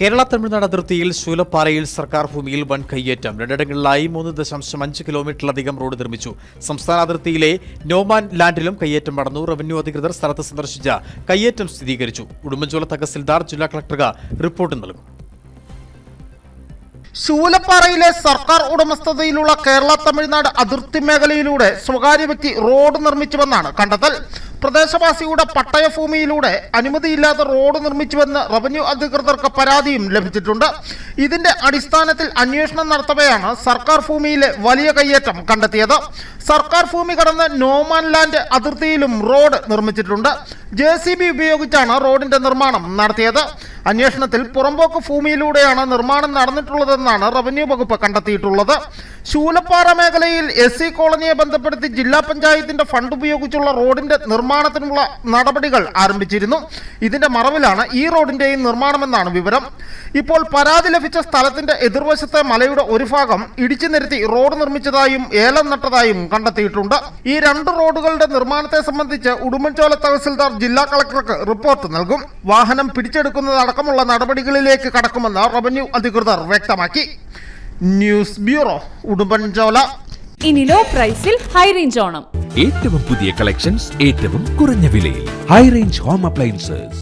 കേരള തമിഴ്നാട് അതിർത്തിയിൽ ശൂലപ്പാറയിൽ സർക്കാർ ഭൂമിയിൽ വൻ കയ്യേറ്റം. രണ്ടിടങ്ങളിലായി 3.5 കിലോമീറ്ററിലധികം റോഡ് നിർമ്മിച്ചു. സംസ്ഥാന അതിർത്തിയിലെ നോമാൻ ലാൻഡിലും കയ്യേറ്റം നടന്നു. റവന്യൂ അധികൃതർ സ്ഥലത്ത് സന്ദർശിച്ച കയ്യേറ്റം സ്ഥിരീകരിച്ചു. ഉടുമ്പൻചോല തഹസിൽദാർ ജില്ലാ കളക്ടർക്ക് റിപ്പോർട്ട് നൽകും. ശൂലപ്പാറയിലെ സർക്കാർ ഉടമസ്ഥതയിലുള്ള കേരള തമിഴ്നാട് അതിർത്തി മേഖലയിലൂടെ സ്വകാര്യ വ്യക്തി റോഡ് നിർമ്മിച്ചുവെന്നാണ് കണ്ടെത്തൽ. പ്രദേശവാസിയുടെ പട്ടയഭൂമിയിലൂടെ അനുമതിയില്ലാതെ റോഡ് നിർമ്മിച്ചുവെന്ന് റവന്യൂ അധികൃതർക്ക് പരാതിയും ലഭിച്ചിട്ടുണ്ട്. ഇതിന്റെ അടിസ്ഥാനത്തിൽ അന്വേഷണം നടത്തവെയാണ് സർക്കാർ ഭൂമിയിലെ വലിയ കയ്യേറ്റം കണ്ടെത്തിയത്. സർക്കാർ ഭൂമി കടന്ന് നോമാൻ ലാൻഡ് അതിർത്തിയിലും റോഡ് നിർമ്മിച്ചിട്ടുണ്ട്. JCB ഉപയോഗിച്ചാണ് റോഡിന്റെ നിർമ്മാണം നടത്തിയത്. അന്വേഷണത്തിൽ പുറമ്പോക്ക് ഭൂമിയിലൂടെയാണ് നിർമ്മാണം നടന്നിട്ടുള്ളതെന്നാണ് റവന്യൂ വകുപ്പ് കണ്ടെത്തിയിട്ടുള്ളത്. ശൂലപ്പാറ മേഖലയിൽ SC കോളനിയെ ബന്ധപ്പെടുത്തി ജില്ലാ പഞ്ചായത്തിന്റെ ഫണ്ട് ഉപയോഗിച്ചുള്ള റോഡിന്റെ നിർമ്മാണത്തിനുള്ള നടപടികൾ ആരംഭിച്ചിരുന്നു. ഇതിന്റെ മറവിലാണ് ഈ റോഡിന്റെയും നിർമ്മാണമെന്നാണ് വിവരം. ഇപ്പോൾ പരാതി ലഭിച്ച സ്ഥലത്തിന്റെ എതിർവശത്തെ മലയുടെ ഒരു ഭാഗം ഇടിച്ചു നിരത്തി റോഡ് നിർമ്മിച്ചതായും ഏലം നട്ടതായും കണ്ടെത്തിയിട്ടുണ്ട്. ഈ 2 റോഡുകളുടെ നിർമ്മാണത്തെ സംബന്ധിച്ച് ഉടുമ്പൻചോല തഹസിൽദാർ ജില്ലാ കളക്ടർക്ക് റിപ്പോർട്ട് നൽകും. വാഹനം പിടിച്ചെടുക്കുന്നതടക്കമുള്ള നടപടികളിലേക്ക് കടക്കുമെന്ന് റവന്യൂ അധികൃതർ വ്യക്തമാക്കി. News bureau, Udumbanchola. ഇനി ലോ പ്രൈസിൽ ഹൈ റേഞ്ച് ഓണം. ഏറ്റവും പുതിയ കളക്ഷൻസ് ഏറ്റവും കുറഞ്ഞ വിലയിൽ. High range home appliances.